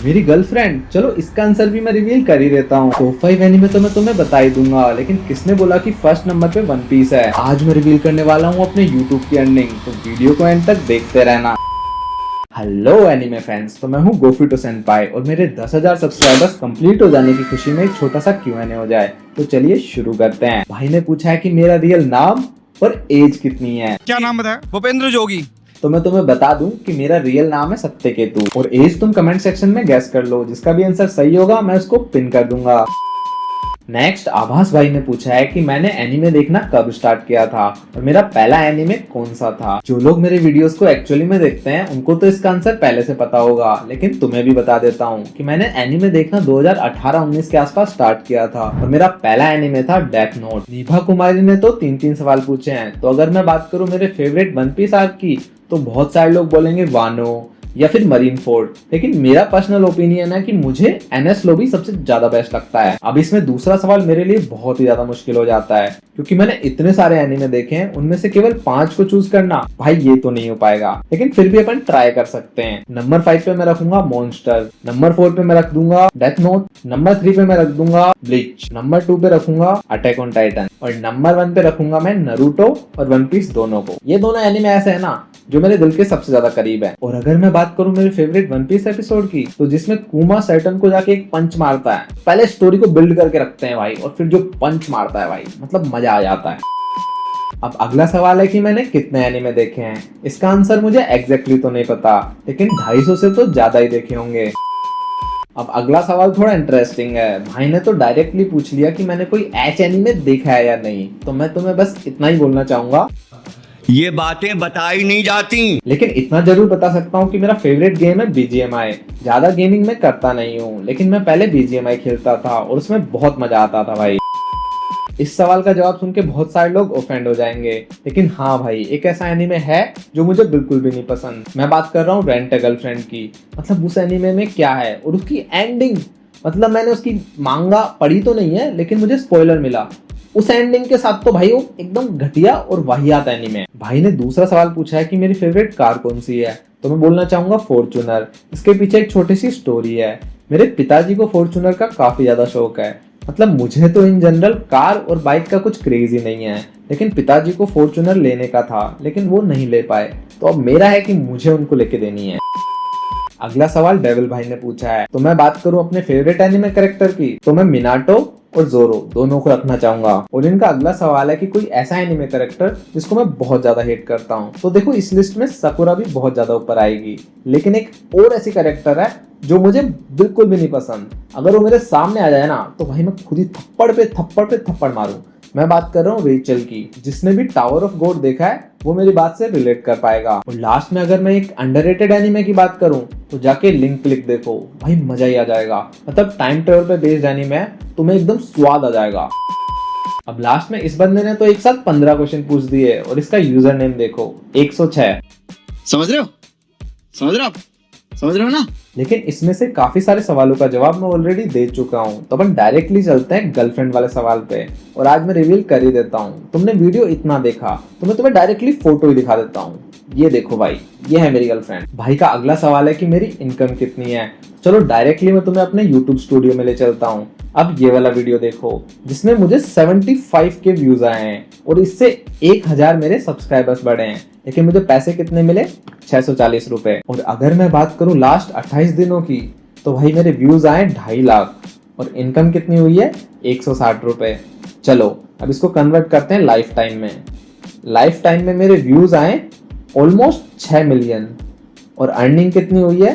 मेरी गर्लफ्रेंड, चलो इसका आंसर भी मैं रिवील कर ही देता हूँ। टॉप 5 एनीमे तो मैं तुम्हें बता ही दूंगा, लेकिन किसने बोला कि फर्स्ट नंबर पे वन पीस है। आज मैं रिवील करने वाला हूँ अपने यूट्यूब की अर्निंग, तो वीडियो को एंड तक देखते रहना। हेलो एनीमे फैंस, तो मैं हूँ गोफिटो सेनपाई और मेरे 10,000 सब्सक्राइबर्स कंप्लीट हो जाने की खुशी में एक छोटा सा Q&A हो जाए। तो चलिए शुरू करते हैं। भाई ने पूछा है कि मेरा रियल नाम और एज कितनी है। क्या नाम बताया? भूपेंद्र जोगी। तो मैं तुम्हें बता दूं कि मेरा रियल नाम है सत्यकेतु और एज तुम कमेंट सेक्शन में गैस कर लो, जिसका भी आंसर सही होगा मैं उसको पिन कर दूंगा। नेक्स्ट आभास भाई ने पूछा है कि मैंने एनीमे देखना कब स्टार्ट किया था और मेरा पहला एनीमे कौन सा था। जो लोग मेरे वीडियोस को एक्चुअली में देखते हैं उनको तो इसका आंसर पहले से पता होगा, लेकिन तुम्हें भी बता देता हूँ कि मैंने एनीमे देखना 2018-19 के आसपास स्टार्ट किया था और मेरा पहला एनीमे था डेथ नोट। नीभा कुमारी ने तो 3-3 सवाल पूछे हैं। तो अगर मैं बात करूँ मेरे फेवरेट वन पीस आर्क की, तो बहुत सारे लोग बोलेंगे वानो या फिर मरीन फोर्ड, लेकिन मेरा पर्सनल ओपिनियन है कि मुझे एनएस लॉबी सबसे ज्यादा बेस्ट लगता है। अब इसमें दूसरा सवाल मेरे लिए बहुत ही ज्यादा मुश्किल हो जाता है, क्योंकि मैंने इतने सारे एनीमे देखे हैं, उनमें से केवल 5 को चूज करना भाई ये तो नहीं हो पाएगा, लेकिन फिर भी अपन ट्राई कर सकते हैं। नंबर 5 पे मैं रखूंगा मॉन्स्टर, नंबर 4 पे मैं रख दूंगा डेथ नोट, नंबर 3 पे मैं रख दूंगा ब्लीच, नंबर 2 पे रखूंगा अटैक ऑन टाइटन और नंबर 1 पे रखूंगा मैं नारुतो और वन पीस दोनों को। ये दोनों एनीमे ऐसे है ना जो मेरे दिल के सबसे ज्यादा करीब है। और अगर मैं बात करूं मेरे फेवरेट वन पीस एपिसोड की, तो जिसमें कुमा सैटर्न को जाके एक पंच मारता है, पहले स्टोरी को बिल्ड करके रखते हैं भाई, और फिर जो पंच मारता है भाई मतलब मजा आ जाता है। अब अगला सवाल है कि मैंने कितने एनीमे देखे हैं। इसका आंसर मुझे एग्जैक्टली तो नहीं पता, लेकिन 250 से तो ज्यादा ही देखे होंगे। अब अगला सवाल थोड़ा इंटरेस्टिंग है। भाई ने तो डायरेक्टली पूछ लिया कि मैंने कोई एच एनीमे देखा है या नहीं, तो मैं तुम्हें बस इतना ही बोलना चाहूंगा, ये बातें बताई नहीं जाती। लेकिन इतना जरूर बता सकता हूँ कि मेरा फेवरेट गेम है BGMI। ज्यादा गेमिंग में करता नहीं हूँ, लेकिन मैं पहले BGMI खेलता था और उसमें बहुत मजा आता था भाई। इस सवाल का जवाब सुन के बहुत सारे लोग ऑफेंड हो जाएंगे, लेकिन हाँ भाई एक ऐसा एनीमे है जो मुझे बिल्कुल भी नहीं पसंद। मैं बात कर रहा हूँ रेंट अ गर्लफ्रेंड की। मतलब उस एनीमे में क्या है और उसकी एंडिंग, मतलब मैंने उसकी मांगा पढ़ी तो नहीं है, लेकिन मुझे स्पॉइलर मिला। उस एंडिंग के साथ तो भाई वो एकदम घटिया और वाहियात एनीमे। भाई ने दूसरा सवाल पूछा है कि मेरी फेवरेट कार कौन सी है, तो मैं बोलना चाहूंगा फॉर्च्यूनर। इसके पीछे एक छोटी सी स्टोरी है। मेरे पिताजी को फॉर्च्यूनर का काफी ज्यादा शौक है। मतलब मुझे तो इन जनरल कार और बाइक का कुछ क्रेज ही नहीं है, लेकिन पिताजी को फॉर्च्यूनर लेने का था, लेकिन वो नहीं ले पाए, तो अब मेरा है कि मुझे उनको लेके देनी है। अगला सवाल डेविल भाई ने पूछा है। तो मैं बात करूं अपने फेवरेट एनिमे कैरेक्टर की, तो मैं मिनाटो और जोरो दोनों को रखना चाहूंगा। और इनका अगला सवाल है कि कोई ऐसा एनिमे कैरेक्टर जिसको मैं बहुत ज्यादा हेट करता हूं। तो देखो इस लिस्ट में सकुरा भी बहुत ज्यादा ऊपर आएगी, लेकिन एक और ऐसी कैरेक्टर है जो मुझे बिल्कुल भी नहीं पसंद। अगर वो मेरे सामने आ जाए ना, तो भाई मैं खुद ही थप्पड़ पे थप्पड़ मारूं। मैं बात कर रहा हूँ रेचल की। जिसने भी टावर ऑफ गॉड देखा है वो मेरी बात से रिलेट कर पाएगा। और लास्ट में अगर मैं एक अंडररेटेड एनीमे की बात करूं, तो जाके लिंक क्लिक देखो भाई, मजा ही आ जाएगा। मतलब टाइम ट्रेवल पे बेस्ड एनीमे है, तुम्हें एकदम स्वाद आ जाएगा। अब लास्ट में इस बंदे ने तो एक साथ 15 क्वेश्चन पूछ दिए और इसका यूजर नेम देखो 106। समझ रहे हो? समझ रहे हो आप? समझ रहे हो ना? लेकिन इसमें से काफी सारे सवालों का जवाब मैं ऑलरेडी दे चुका हूँ, तो अपन डायरेक्टली चलते हैं गर्लफ्रेंड वाले सवाल पे। और आज मैं रिवील कर ही देता हूँ। तुमने वीडियो इतना देखा तो मैं तुम्हें डायरेक्टली फोटो ही दिखा देता हूँ। ये देखो भाई, ये है मेरी गर्लफ्रेंड। भाई का अगला सवाल है कि मेरी इनकम कितनी है। चलो डायरेक्टली मैं तुम्हें अपने YouTube स्टूडियो में ले चलता हूँ। अब ये वाला वीडियो देखो जिसमें मुझे 75 के व्यूज आए हैं और इससे 1000 मेरे सब्सक्राइबर्स बढ़े हैं, लेकिन मुझे पैसे कितने मिले? 640 रुपए। और अगर मैं बात करूं लास्ट 28 दिनों की, तो भाई मेरे व्यूज आए 2.5 लाख और इनकम कितनी हुई है? 160 रुपए। चलो अब इसको कन्वर्ट करते हैं लाइफ टाइम में। लाइफ टाइम में मेरे व्यूज आए ऑलमोस्ट 6 मिलियन और अर्निंग कितनी हुई है?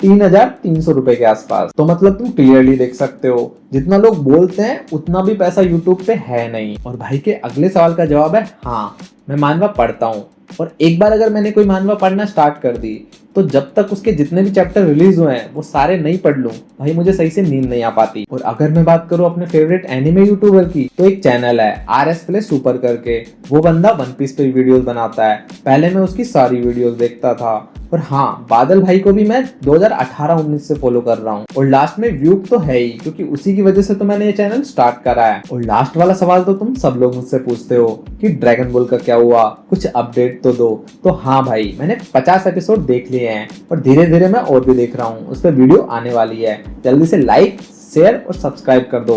3,300 रुपए के आसपास। तो मतलब तुम क्लियरली देख सकते हो जितना लोग बोलते हैं उतना भी पैसा यूट्यूब पे है नहीं। और भाई के अगले सवाल का जवाब है हाँ, मैं मानवा पढ़ता हूँ। और एक बार अगर मैंने कोई मानवा पढ़ना स्टार्ट कर दी, तो जब तक उसके जितने भी चैप्टर रिलीज हुए हैं वो सारे नहीं पढ़ लूं, भाई मुझे सही से नींद नहीं आ पाती। और अगर मैं बात करूं अपने फेवरेट एनिमे यूट्यूबर की, तो एक चैनल है RS प्ले सुपर करके। वो बंदा वन पीस पे वीडियोस बनाता है। पहले मैं उसकी सारी वीडियोस देखता था, और हाँ, बादल भाई को भी मैं 2018-19 से फॉलो कर रहा हूँ। और लास्ट में व्यूक तो है ही, क्योंकि उसी की वजह से तो मैंने ये चैनल स्टार्ट करा है। और लास्ट वाला सवाल तो तुम सब लोग मुझसे पूछते हो कि ड्रैगन बॉल का क्या हुआ, कुछ अपडेट तो दो। तो हाँ भाई, मैंने 50 एपिसोड देख लिए हैं और धीरे धीरे मैं और भी देख रहा हूँ। उस पर वीडियो आने वाली है, जल्दी से लाइक, शेयर और सब्सक्राइब कर दो।